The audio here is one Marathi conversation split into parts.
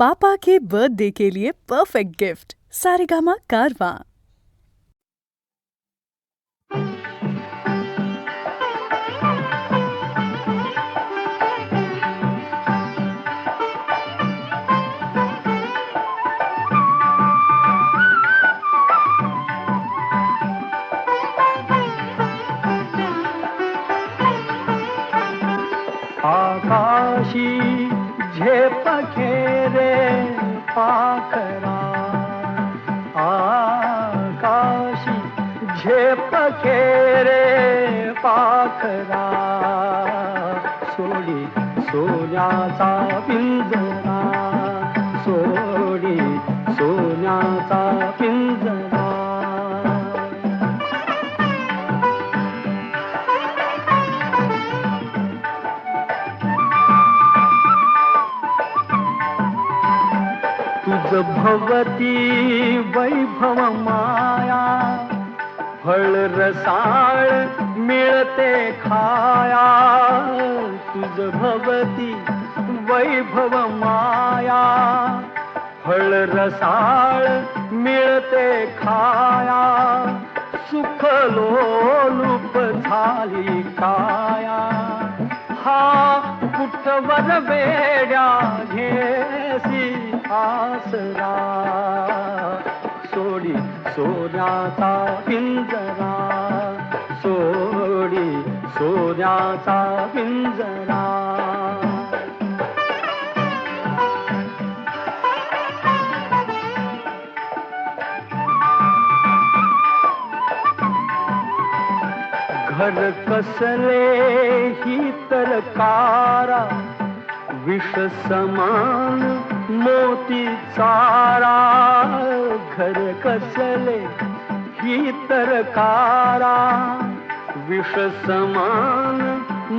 पापा के बर्थडे के लिए परफेक्ट गिफ्ट सारेगामा कारवां। आकाशी झेप खेरे पाखरा, आकाशी झेप खेरे पाखरा, सोडी सोन्याचा पिंजरा, सोडी सोन्याचा पिंजरा. तुझ भवती वैभव माया, फळ रसाळ मिळते खाया. तुझ भवती वैभव माया, फळ रसाळ मिळते खाया. सुख लोलूप झाली काया, हा कुठवर वेड्या घेसी आसरा. सोडी सोन्याचा पिंजरा, सोडी सोन्याचा पिंजरा. घर कसले ही तर कारा, विष समान मोती चारा. घर कसले ही तर कारा, विष समान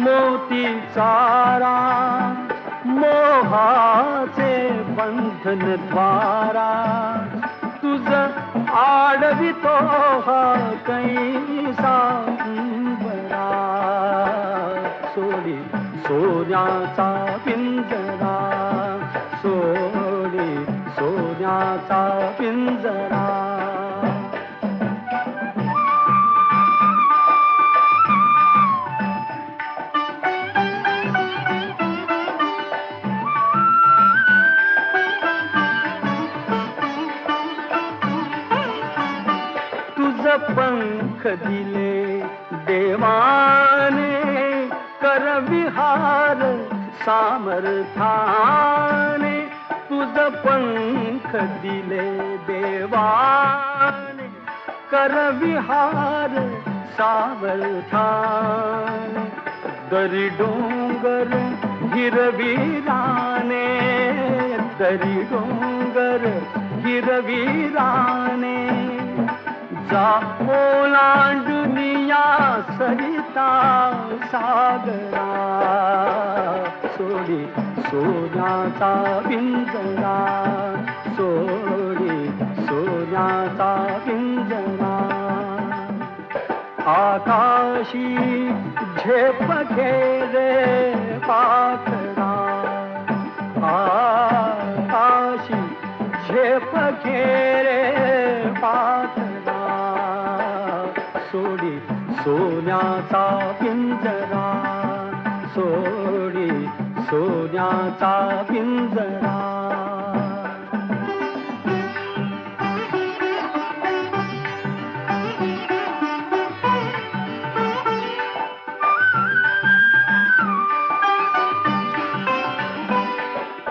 मोती चारा. मोहाचे बंधन द्वारा, तुझ आडवितो हा कैसा बरा. सोडी सोन्याचा पिंजरा, सोडी सोन्याचा पिंजरा. तुझ पंख दिले देवाने, कर विहार सामर्थाने. तुझ पंख दिले देवाने, कर विहार सामर्थाने. दरी डोंगर हिरवीराने, दरी डोंगर हिरवीराने. जा ओलांडुनिया सरिता सागरा, सोडी सोन्याचा पिंजरा, सोडी सोन्याचा पिंजरा. आकाशी झेप खेरे पाखरा, आकाशी झेप खेरे पाखरा. सोडी सोन्याचा पिंजरा, सोडी सोन्याचा पिंजरा.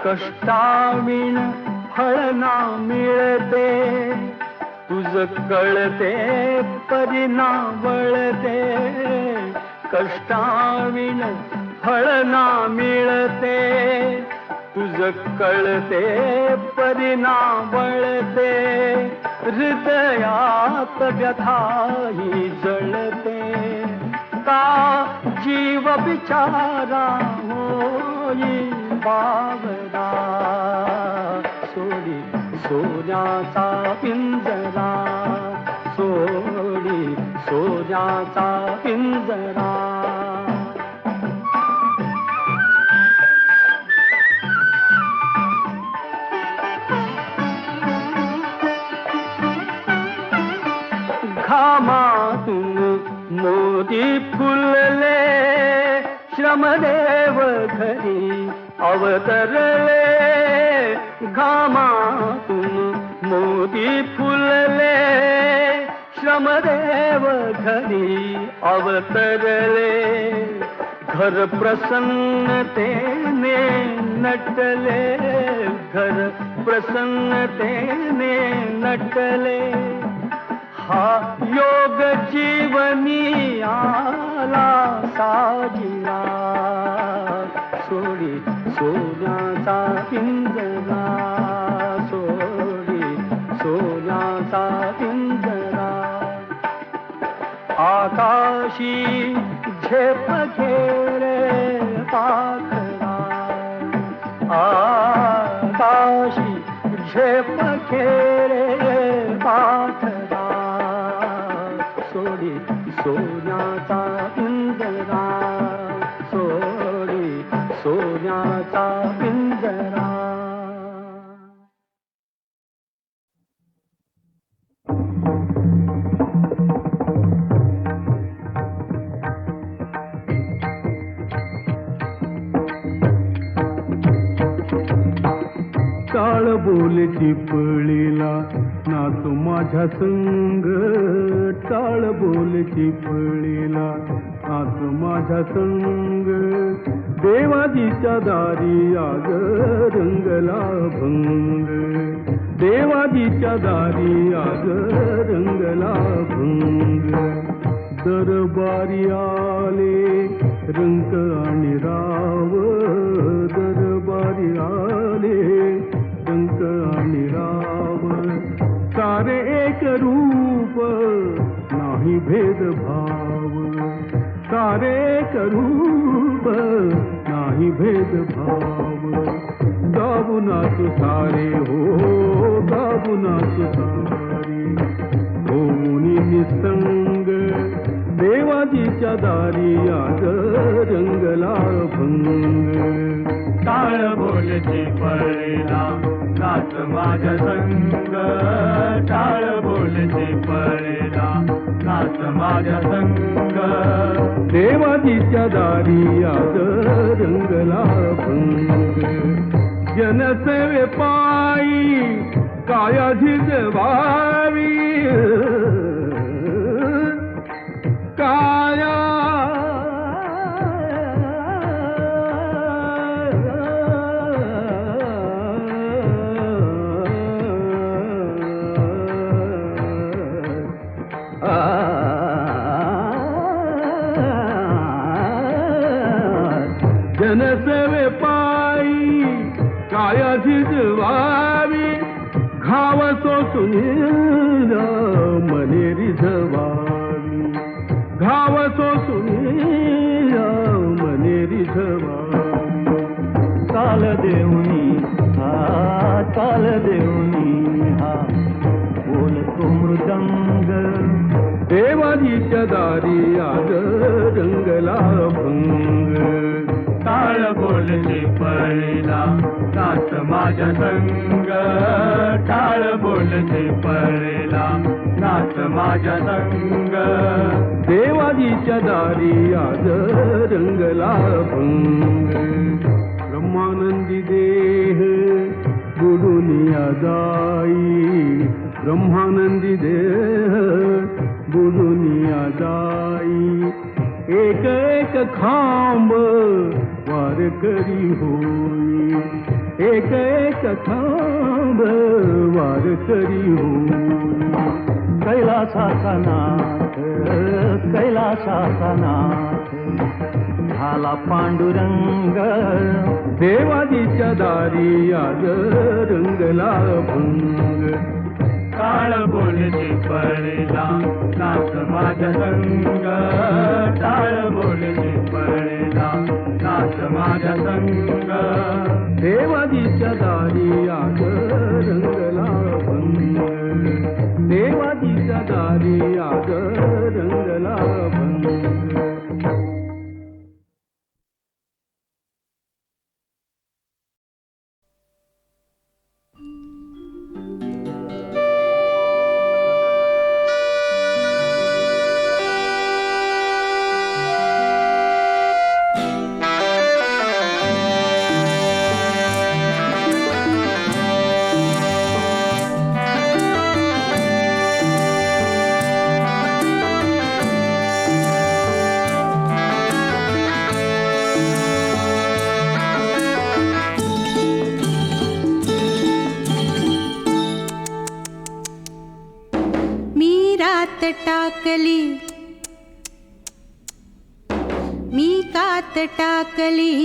कष्टाविण फळ ना मिळते, तुझ कळते परिणा वळते. कष्टाविण फळ ना मिळते, तुझ कळते परिणा वळते. हृदयात व्यथाही जळते, का जीव बिचारा होई बावरा. सोडी सोन्याचा पिंजरा, सोडी सोन्याचा पिंजरा. श्रमदेव घरी अवतरले, घामातून मोती फुलले, श्रमदेव घरी अवतरले, घर प्रसन्नतेने नटले, घर प्रसन्नतेने नटले, हा योग जीवनी आला साजिला, सोडी सोन्याचा पिंजरा, सोडी सोन्याचा पिंजरा, आकाशी झेप घेरे पाखरा, आकाशी झेप घेरे पाखरा, सोडी सोन्याचा पिंजरा, सोडी सोन्याचा पिंजरा. टाळ बोल चिपळीला नाच माझ्या संग, टाळ बोल चिपळीला नाच माझ्या संग, देवाजीच्या दारी आग रंगला भंग, देवाजीच्या दारी आग रंगला भंग, दरबारी आले रंग आणि राव, दरबारी आले रंग आणि राव, सारे एक रूप नाही भेदभाव, सारे एक रूप नाही भेदभाव, गाऊ नाचू सारे हो, गाऊ नाचू सारे होऊन निसंग, देवाजीच्या दारी आग रंगला भंग, टाळ बोल चिपळीला नाच माझ्या संग, टाळ बोल चिपळीला नाच माझ्या संग, देवाजीच्या दारी आग रंगला भंग, जनसेवे पायी कायाधी जवावी, काया जनसेवे पायी काया झिजवावी, घाव सोसून मने रिझवावी, घाव सोसून मने रिझवावी, काल देऊनी हा, काल देऊनी हा, बोलतो मृदंग, देवाजीच्या दारी आग रंगला भंग, टाळ बोल चिपळीला नाच माझ्या संग, टाळ बोल चिपळीला नाच माझ्या संग, देवाजीच्या दारी आग रंगला भंग, ब्रह्मानंदी देह बुडुनिया जाई, ब्रह्मानंदी देह बुडुनिया जाई, एक एक खांब वारकरी होई, एक एक खांब वारकरी होई, कैलासाचा नाथ, कैलासाचा नाथ, झाला पांडुरंग, देवाजीच्या दारी आग रंगला भंग, टाळ बोल चिपळीला नाच माझ्या संग, टाळ बोल चिपळीला नाच माझ्या संग, देवाजीच्या दारी आग रंगला भंग, देवाजीच्या दारी आग रंगला भंग. टाकली मी कात टाकली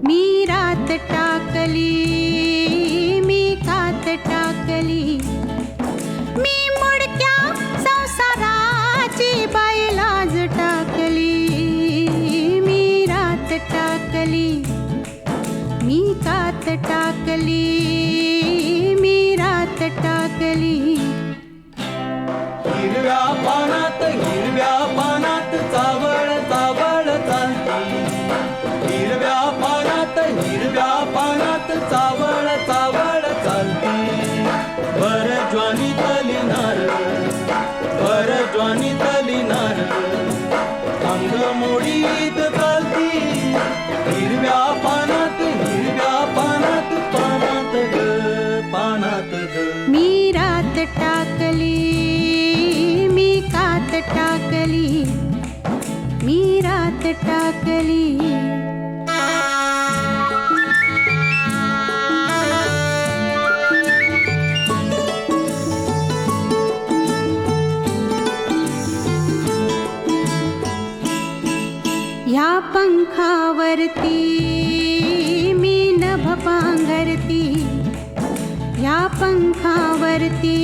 मी रात टाकली मी कात टाकली मी मुडक्या संसाराची बाईलाज टाकली मी रात टाकली मी कात टाकली मी रात टाकली हिरव्या पानात चावळ चावळ चालती हिरव्या पानात चावळ चावळ चालती भर ज्वानी तलिनार अंग मोडीत चालती हिरव्या पानात पानात ग मी रात टाकली मी कात टाकली मी रात टाकली ह्या पंखावरती मी नभ पांघरती ह्या पंखावरती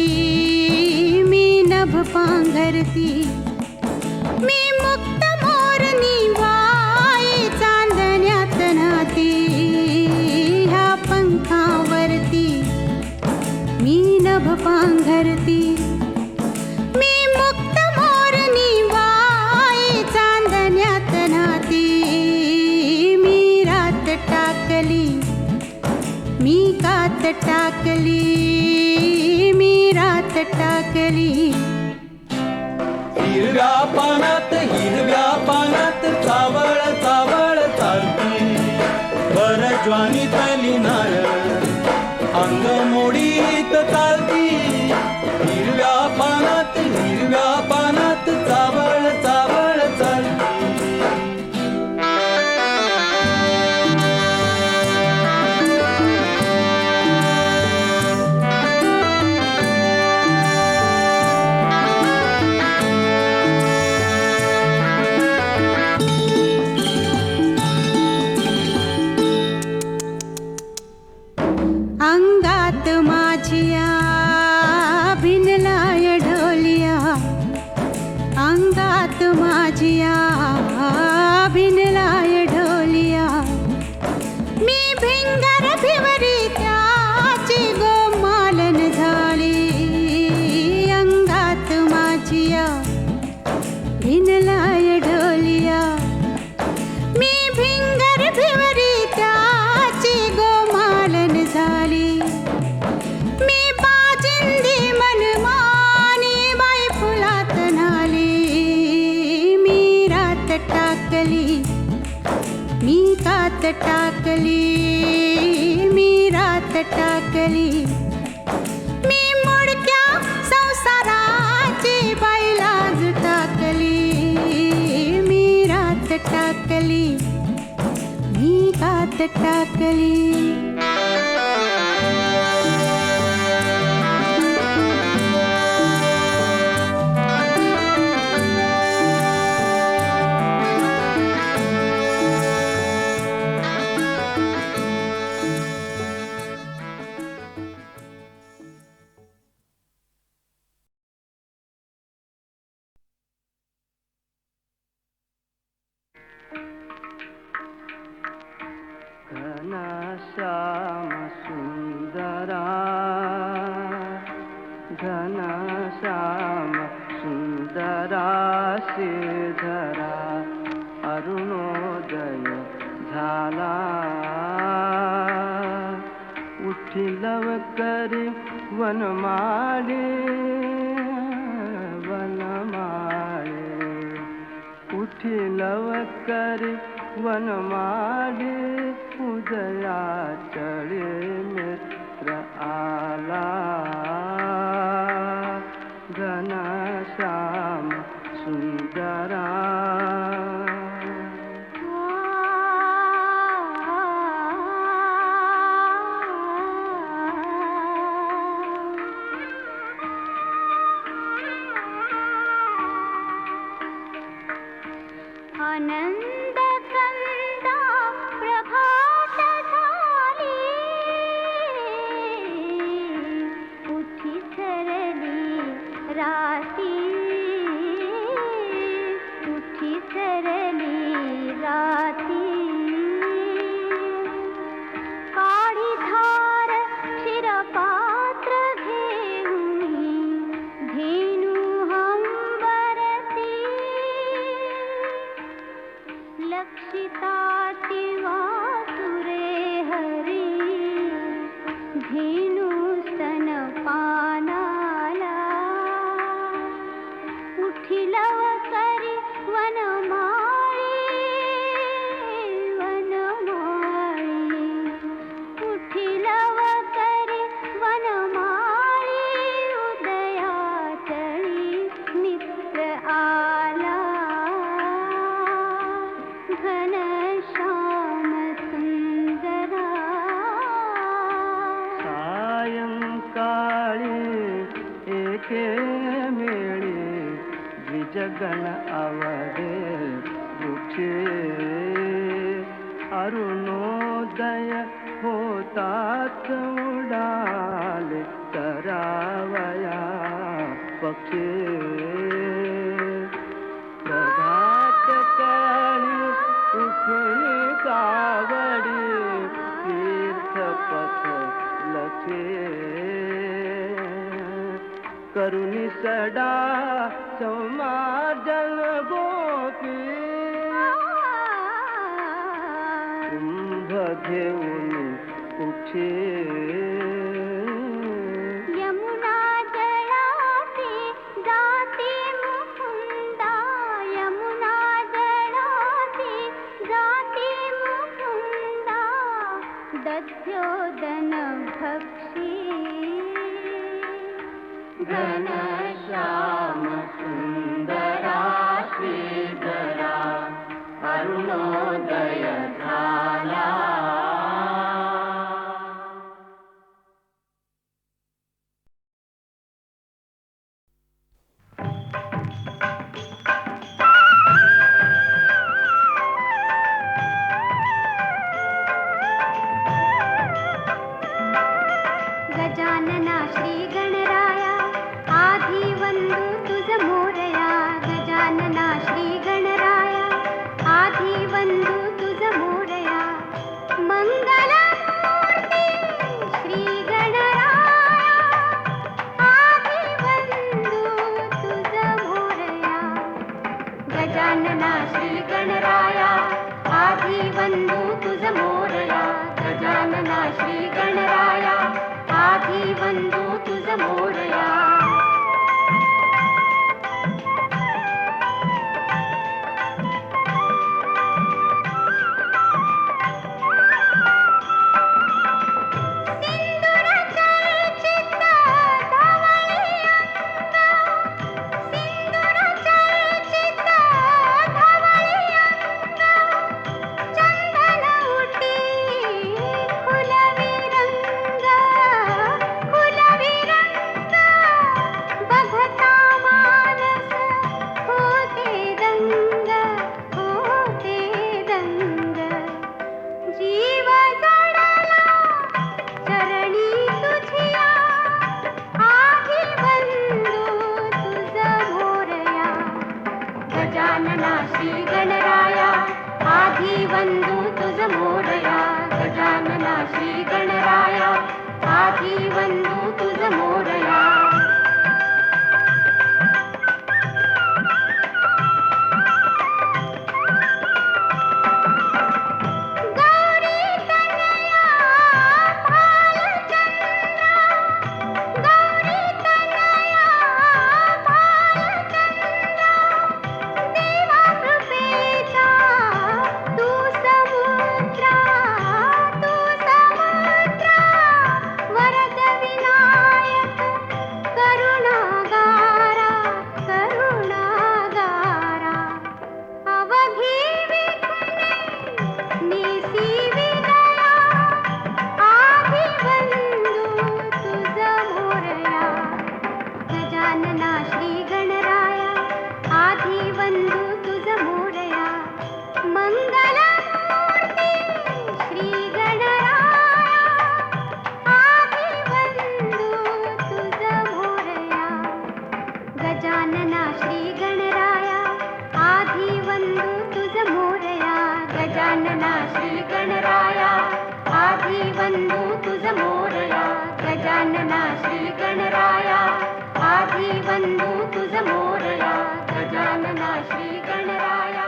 मी नभ पांघरती मी मुक्त मोरनी बाई चांदण्यात नाती ह्या पंखावरती मी नभ पांघरती मी मुक्त मोरनी बाई चांदण्यात नाती मी रात टाकली मी कात टाकली मी रात टाकली हिरव्या पानात चावळ चावळ चालती बर ज्वानी तलिनार अंग मोडीत चालती हिरव्या पानात चावळ चावळ चालती अंगात माझिया भिनलाय ढोलिया अंगात माझिया भिनलाय ढोलिया मी भिंगर भिवरी त्याची गोमालन झाली अंगात माझिया भिनलाय ढोलिया मी भिंगर भिवरी त्याची गोमालन झाली मी बाजिंदी मनमानी बाई फुलात नाली मी रात टाकली मी कात टाकली मी रात टाकली मी मुडक्या संसाराची बाईलाज टाकली मी रात टाकली मी कात टाकली घनश्याम सुंदरा घनश्याम सुंदरा श्रीधरा अरुणोदय झाला उठी लवकरी वनमाळे उठी लवकरी वनमाळे उदया चढे मित्र आला घनश्याम सुंदरा धेनु स्तनपानाला उठिलव करी वनमाळी वनमाळी उठिलव करी वनमाळी उदयाचळी मित्र आला घनश्याम सुंदरा सायंकाळी एके मेळी द्विजगण आवडे वृक्षे अरुणोदय होतात उडाले तरावया पक्षी प्रभात काळी उठून कावडी तीर्थपथ लखे करुणी सडा समाजन गोपी कुंभ घेऊन उठे यमुना जळासी जाती मुकुंदा यमुना जळासी जाती मुकुंदा दध्योदन भक्षी घनश्याम सुंदरा श्रीधरा अरुणोदय झाला गजानना श्री गणराया आधी वंदू तुझ मोरया गजानना श्री गणराया आधी वंदू तुझ मोरया मंगलमूर्ती श्री गणराया आधी वंदू तुझ मोरया गजानना श्री गणराया आधी वंदू तुझ मोरया गजानना श्री गणराया आधी वंदू तुझ मोरया सिंदूर चर्चित धवळी अंग सिंदूर चर्चित धवळी अंग चंदन उटी फुलविरंग बघता मानस होते दंग जीव जडला चरणी तुझिया आधी वंदू तुझ मोरया गजानना श्री गणराया आधी वंदू तुझ मोरया गजानना श्री गणराया आधी वंदू तुझ मोरया गौरी तनया भालचंद्रा गौरी तनया भालचंद्रा देवा कृपेचा तू समुद्रा वरद विनायक करुणागारा करुणागारा अवघी विघ्ने निसी विदया आधी वंदू तुझ मोरया गजानना श्री गणराया आधी वंदू तुझ मोरया मंगलमूर्ती श्री गणराया आधी वंदू तुझ मोरया गजानना श्री गणराया आधी वंदू तुझ मोरया गजानना श्री गणराया आधी वंदू तुझ मोरया गजानना श्री गणराया आधी वंदू तुझ मोरया गजानना श्री गणराया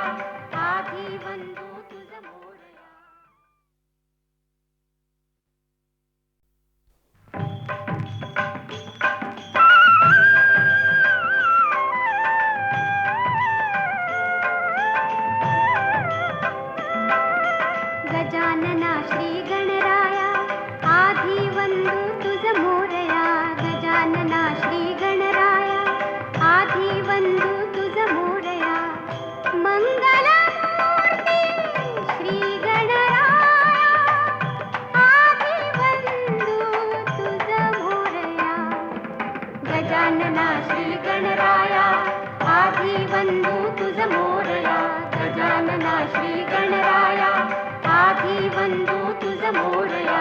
आधी वंदू तुझ मोरया बंधू तुझ मोरया गजानना श्री गणराया आधी बंधू तुझ मोरया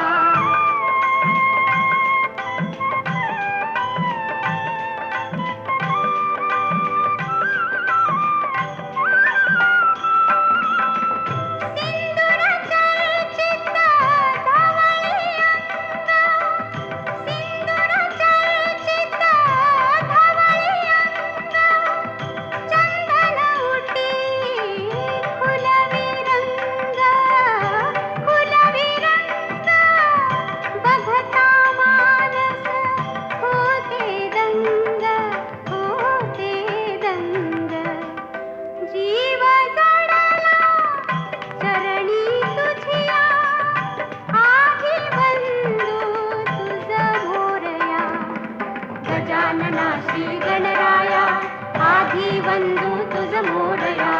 गजानना श्री गणराया आधी बंधू तुझ मोरया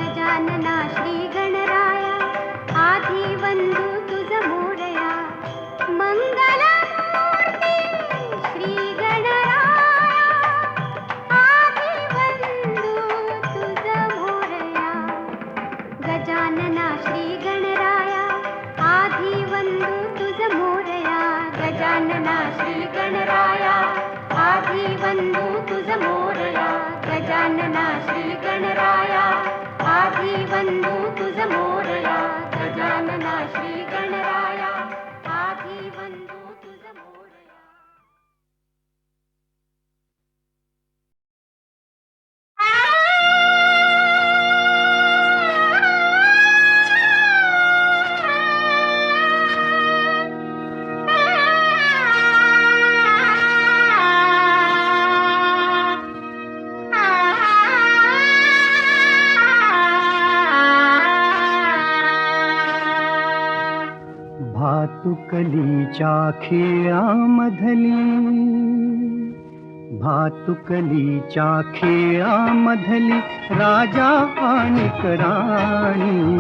गजानना श्री गणराया आधी बंधू तुझ मोरया गजानना श्री गणराया आधी बंधू तुझ मोरया गजानना श्री गणराया आधी बंधू तुझ मोरया गजानना श्री गणराया आधी बंधू तुझ मोरया गजानना श्री गणराया आधी बंधू तुझ मोरया भातुकलीच्या खेळामधली भातुकलीच्या खेळामधली राजा आणि राणी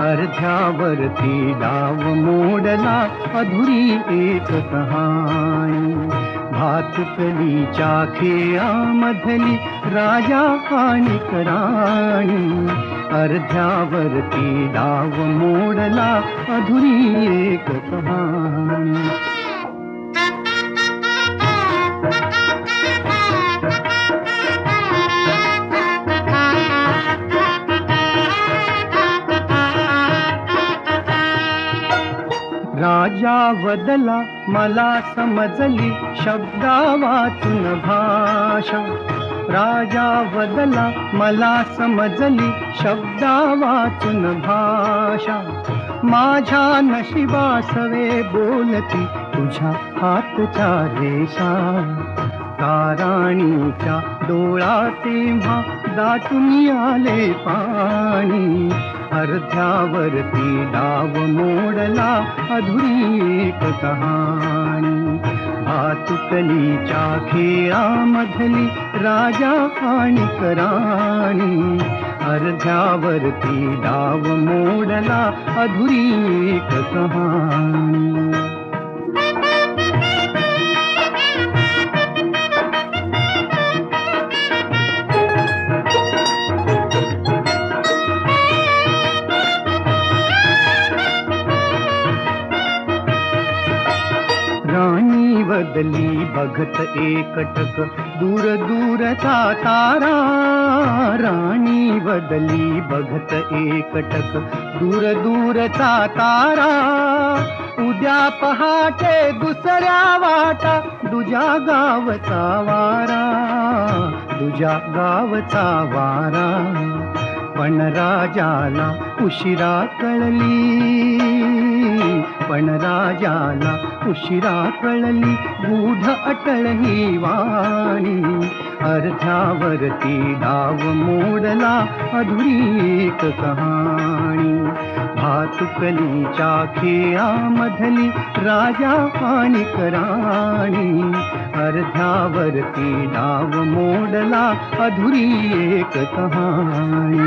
अर्ध्यावरती डाव मोडला अधुरी एक कहाणी भातुकलीच्या खेळामधली राजा आणि राणी अर्ध्यावरती डाव मोडला अधुरी एक कहाणी राजा वदला मला समजली शब्दा वाचून भाषा राजा वदला मला समजली शब्दा वाचून भाषा माझ्या नशिबासवे बोलती तुझ्या हातच्या रेषा ताराणीच्या डोळा तेव्हा दाटून आले पाणी अर्ध्यावरती डाव मोडला अधुरी एक कहाणी भातुकलीच्या खेळामधली राजा आणि राणी अर्ध्यावरती डाव मोडला अधुरी एक कहाणी बदली बघत एकटक दूर दूरचा तारा राणी बदली बघत एकटक दूर दूरचा तारा उद्या पहाटे दुसऱ्या वाटा दुजा गावचा वारा दुजा गावचा वारा पण राजाला उशिरा कळली पण राजाला उशिरा कळली गूढ अटळ ही वाणी अर्ध्यावरती डाव मोडला अधुरी एक कहाणी भातुकलीच्या खेळामधली राजा आणि राणी अर्ध्यावरती डाव मोडला अधुरी एक कहाणी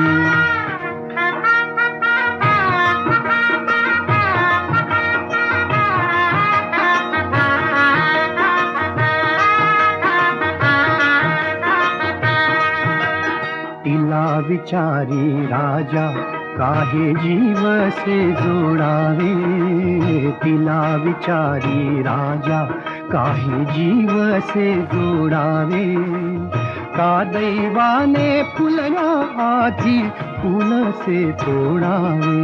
तिला विचारी राजा काहे जीव से जोडावे तिला विचारी राजा काहे जीव से जोडावे का दैवाने फुलना आधी फूल से तोडावे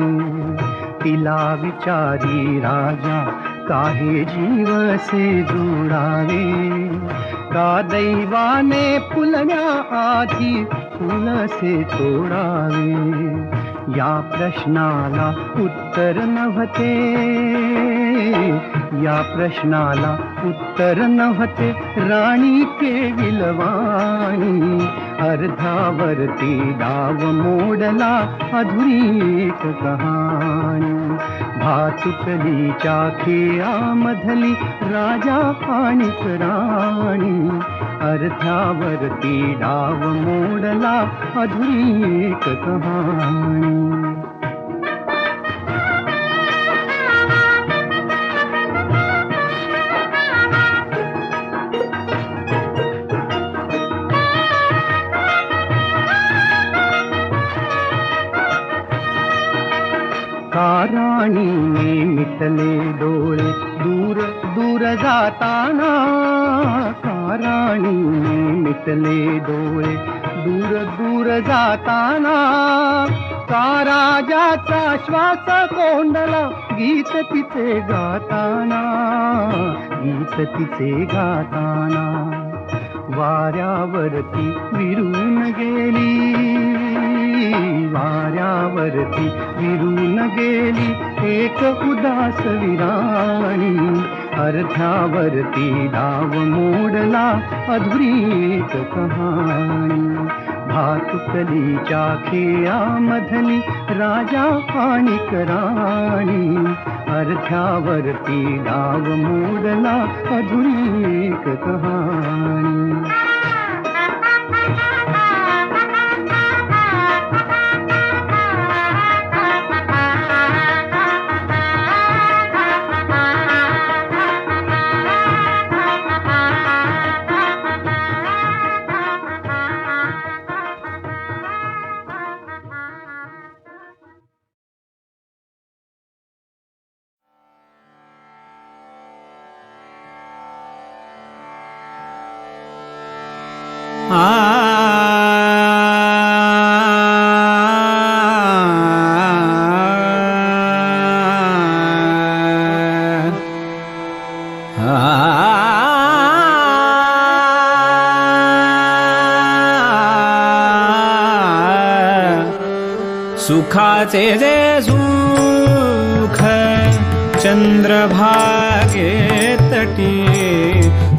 तिला विचारी राजा काहे जीव से जोडावे का दैवाने फुलण्या आधी फूल से तोडावे या प्रश्नाला उत्तर नव्हते या प्रश्नाला उत्तर नव्हते राणी केविलवाणी अर्धावरती डाव मोडला अधुरी एक कहाणी भातुकलीच्या खेळामधली राजा आणि राणी अर्ध्यावरती डाव मोडला अधुरी एक कहाणी राणीने मिटले डोळे दूर दूर जाताना राणीने मिटले डोळे दूर दूर जाताना का राजाचा श्वास कोंडला गीत तिचे गाताना गीत तिचे गाताना वाऱ्यावरती विरून गेली वाऱ्यावरती विरून गेली एक उदास विराणी अर्ध्यावरती डाव मोडला अधुरी एक कहाणी भातुकलीच्या खेळामधली राजा आणि राणी अर्ध्यावरती डाव मोडला अधुरी एक कहाणी सुखाचे जे सुख चंद्रभागे तटी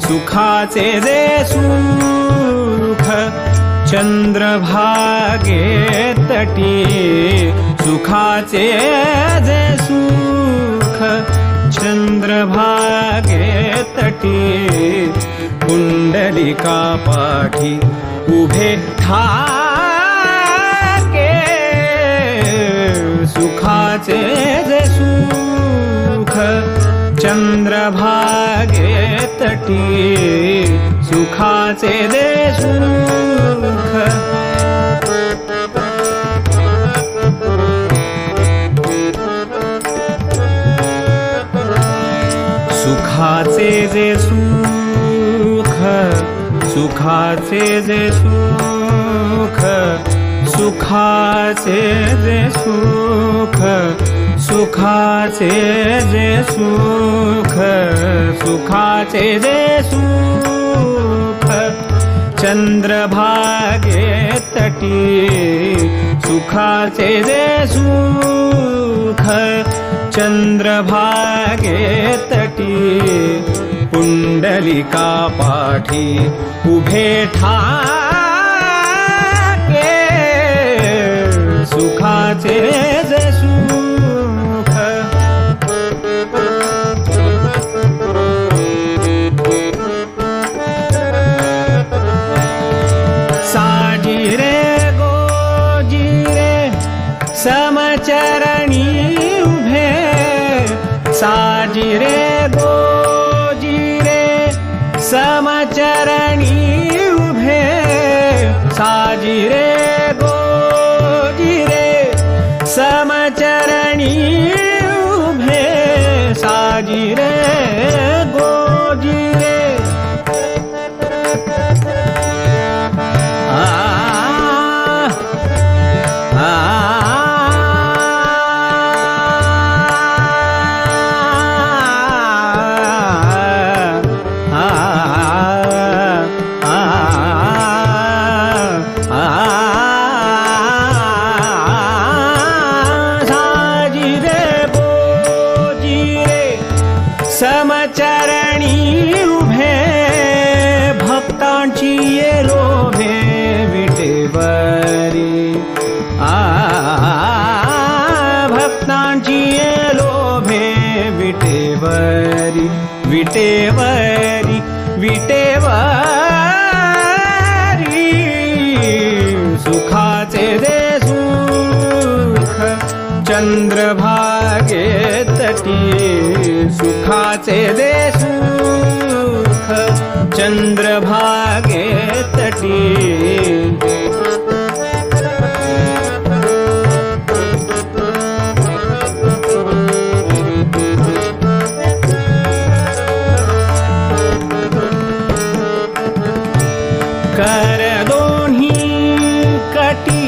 सुखाचे जे सुख चंद्रभागे तटी सुखाचे जे सुख चंद्रभागे तटी कुंडलिका पाठी उभे ठाके सुखाचे जे सुख चंद्रभागे तटी सुखाचे जे सुख सुखाचे जे सुख सुखाचे जे सुख सुखाचे जे सुख सुखाचे जे सुख सुखाचे जे सुख चंद्रभागे तटी सुखाचे जे सुख चंद्रभागे तटी पुंडलिका पाठी उभे ठाके सुखाचे जे सुख साजिरे गोजिरे समचरणी उभे साजिरे गोजिरे समचरणी उभे साजिरे गोजिरे समचरणी उभे साजिरे गोजिरे समचरणी उभे भक्तांची ये लोभे विटेवरी भक्तांची ये लोभे विटेवरी विटेवरी विटेवरी सुखाचे जे सुख चंद्रभागे तटी सुखाचे जे सुख चंद्रभागे तटी कर दोन्ही कटी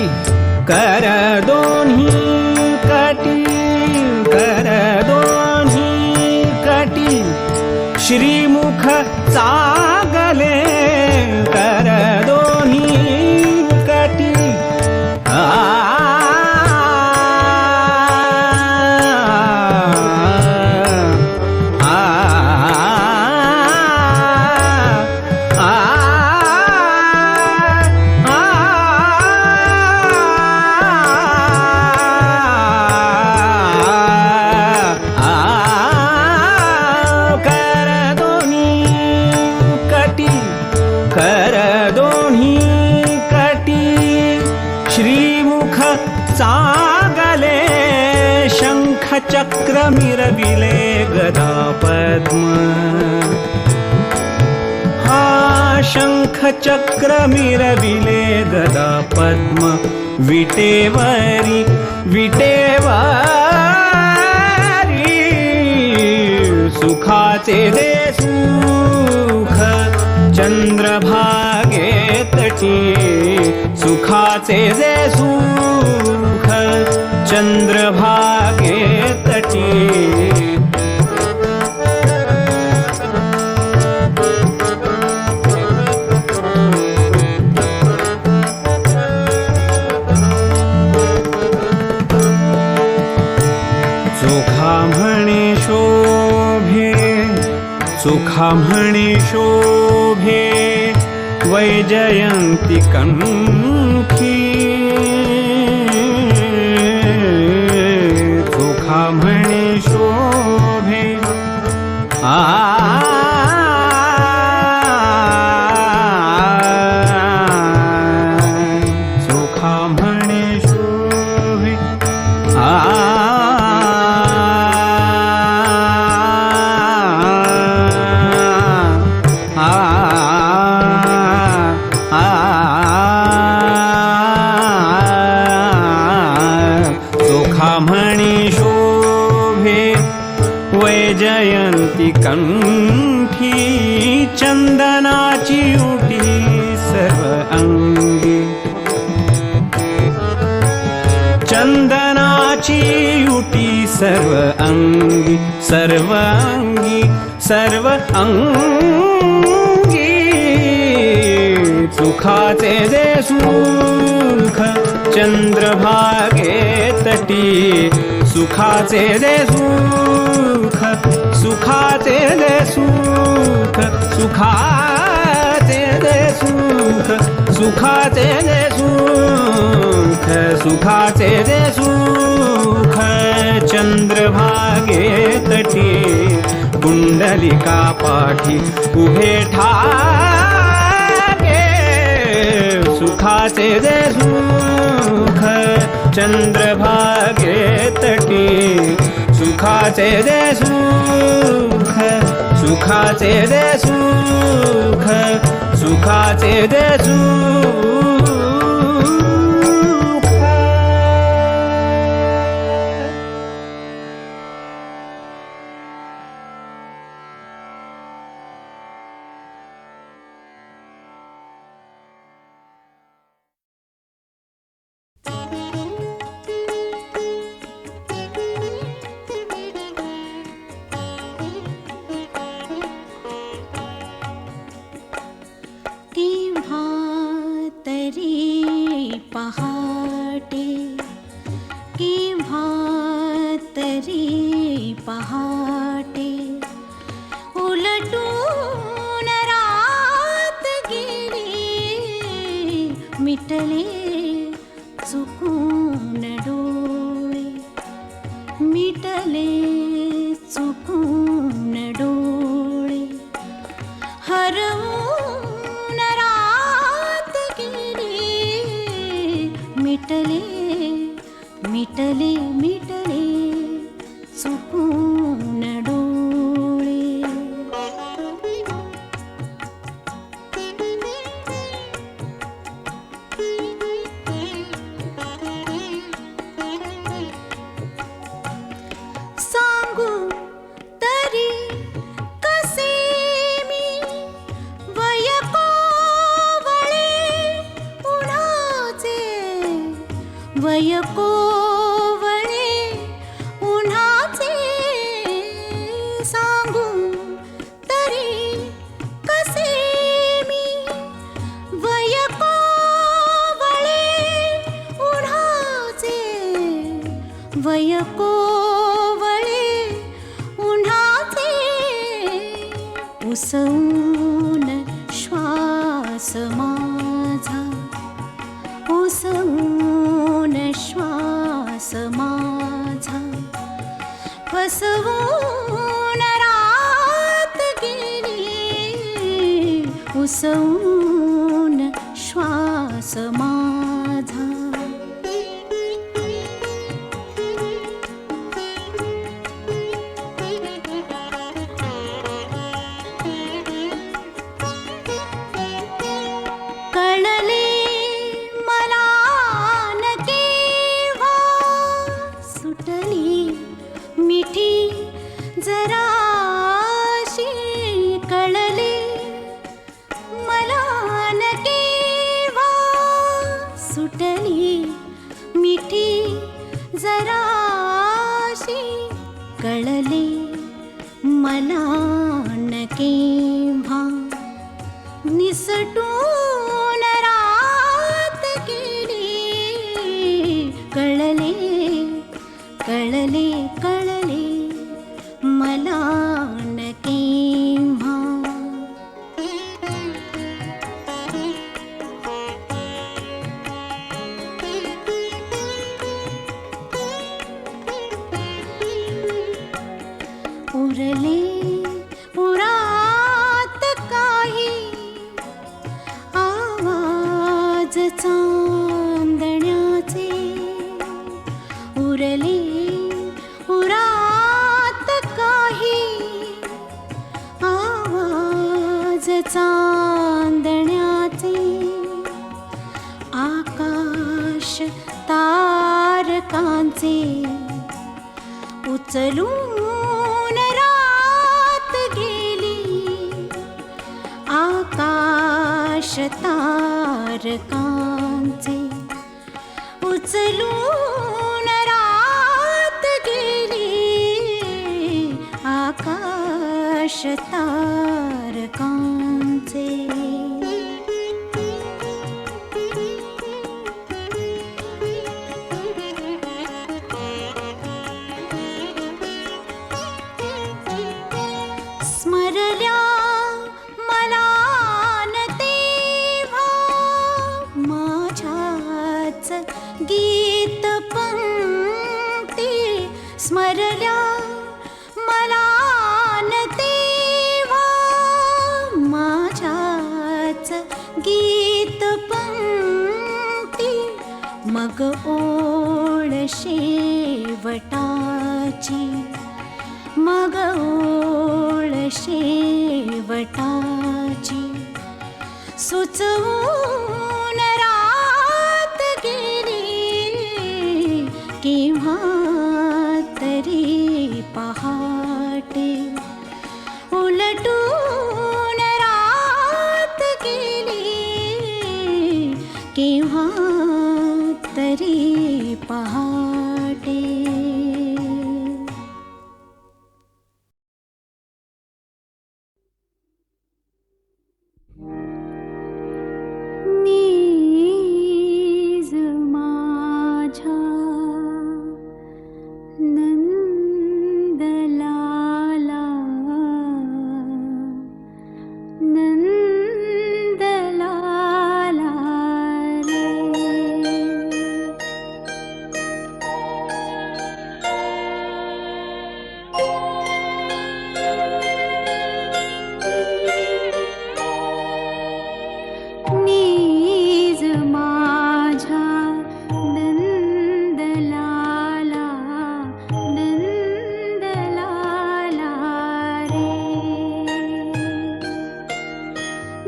कर दोन्ही कटी कर दोन्ही कटी श्रीमुख चागले कर दोन्ही कटी कर दोन्ही कटी श्रीमुख चागले शंख चक्र मिरविले गदा पद्म हा शंख चक्र मिरविले गदा पद्म विटेवरी विटेवरी सुखाचे जे सुख चंद्रभागे तटी सुखाचे जे सुख चंद्रभागे तटी सुखा म्हणे शोभे सुखा म्हणे शोभे वैजयंती कंठी सुखा म्हणे शोभे सुखा म्हणे शोभे म्हणे शोभे वैजयंती कंठी चंदनाची उटी सर्व अंगी चंदनाची युटी सर्व अंगी सर्व अंगी सर्व अंगी सुखाचे जे सुख चंद्रभागे तटी सुखाचे जे सुख सुखाचे जे सुख सुखाचे जे सुख सुखाचे जे सुख सुखाचे जे सुख चंद्रभागे तटी कुंडलिका पाठी उभे ठाके सुखाचे जे सुख चंद्रभागे तटी सुखाचे जे सुख सुखाचे जे सुख सुखाचे जे सुख पहाटे केव्हा तरी पहाटे उलटून रात गेली मिटले चुकून डोळे मिटले चुकून डोळे हरवून रात गेली मिटले मिटले मिटले चुकून डोळे सांगू तरी कसे मी वय कोवळे उन्हाचे वय कोवळे उन्हाचे सांगू तरी कसे मी वय कोवळे उन्हाचे वय कोवळे उन्हाचे उसवून श्वास माझा उसवून श्वास माझा फसवून रात गेली उसवून श्वास माझा कळले मला न केव्हा सुटली मिठी जराशी कळले मला न केव्हा सुटली मिठी जराशी कळले मला न केव्हा निसटून रात गेली कळले कळले कळले मला न केव्हा उरले उरात काही आवाज चांदण्याचे उरले उरात काही आवाज चांदण्याचे आकाश तारकांचे उचलून रात गेली आकाश तारकांचे उचलून रात गेली आकाश तारकांचे स्मरल्या मला न तेव्हा माझ्याच गीत पंक्ती स्मरल्या मला न तेव्हा माझ्याच गीत पंक्ती मग ओळ शेवटाची मग ओळ शेवटाची सुचवून रात गेली केव्हा तरी पहाटे उलटून रात गेली केव्हा तरी पहाटे नीज माझ्या नंदलाला नंदलाला रे नीज माझ्या नंदलाला नंदलाला रे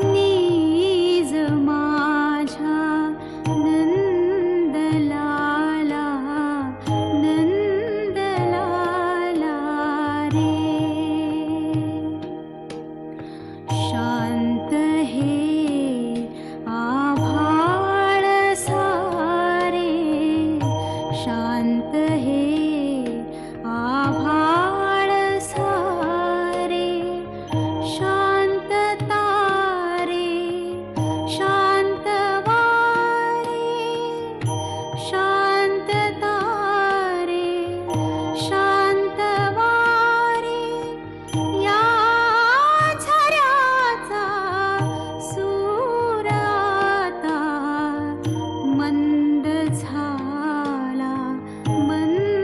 नीज माझ्या नंदलाला नंदलाला रे शांत हे आभाळ सारे शांत हे आभाळ सारे शांत तारे शांत वारे शांत तारे शांत वारे या झऱ्याचा सूर आता मंद झाला मंद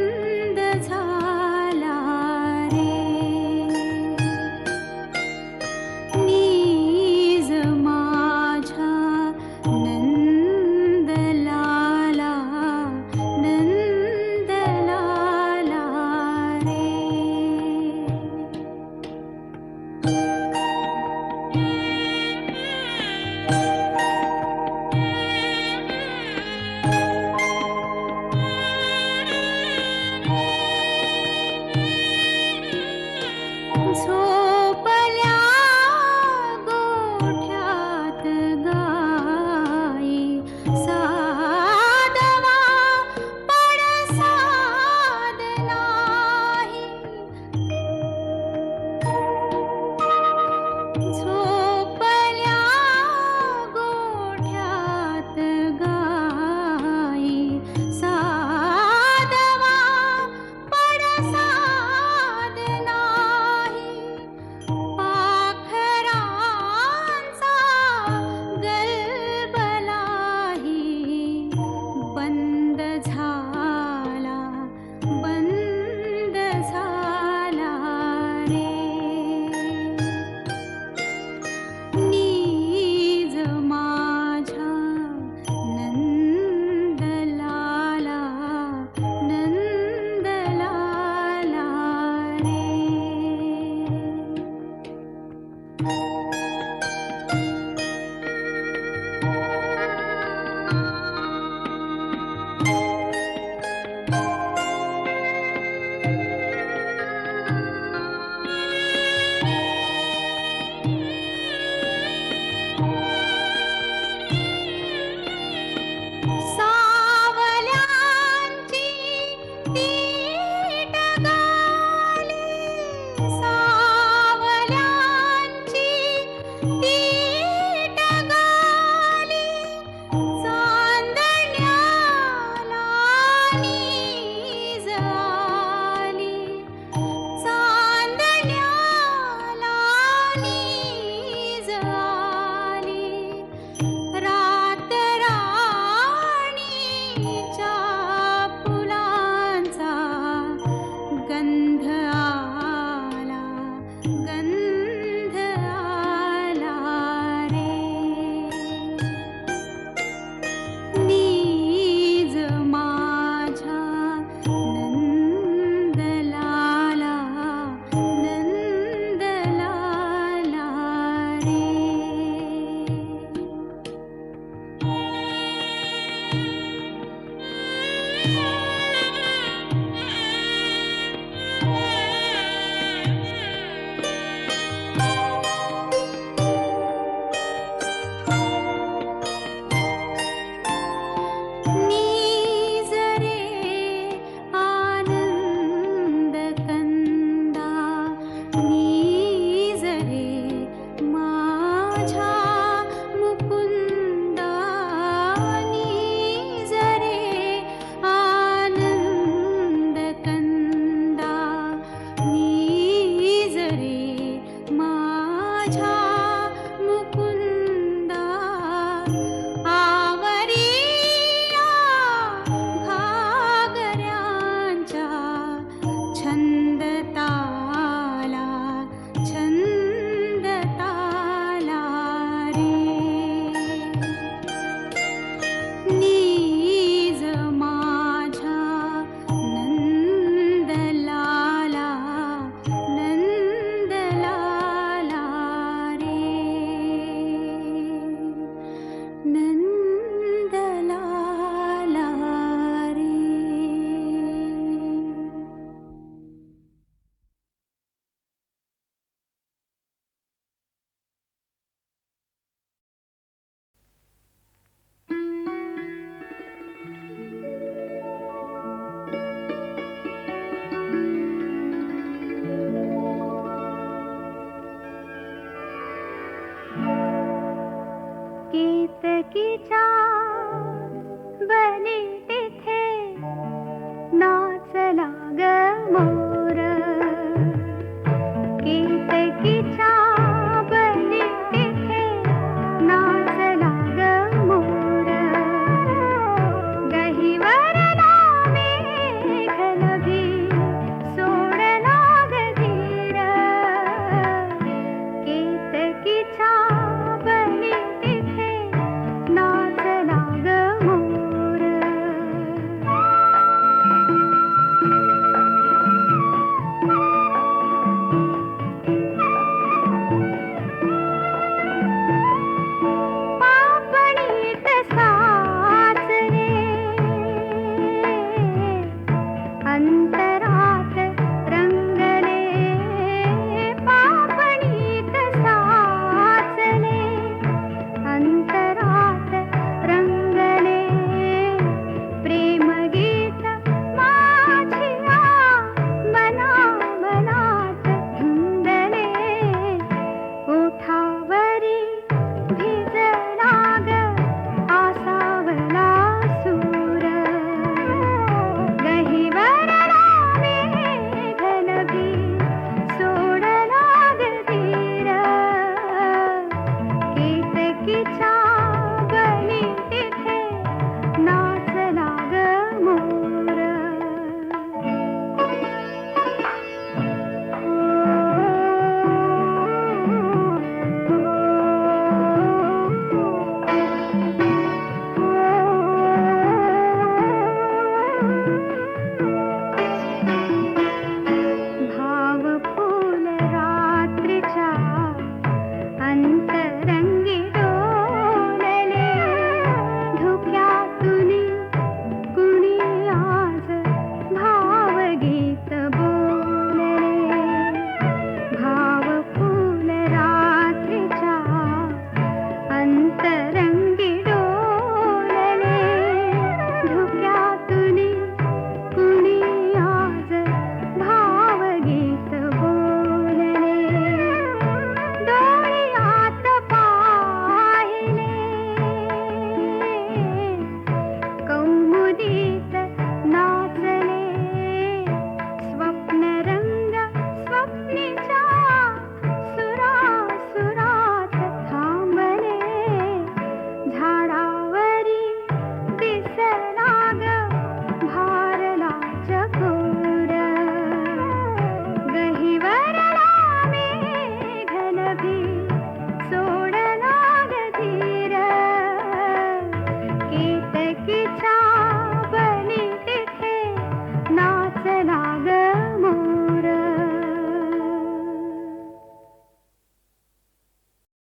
अंत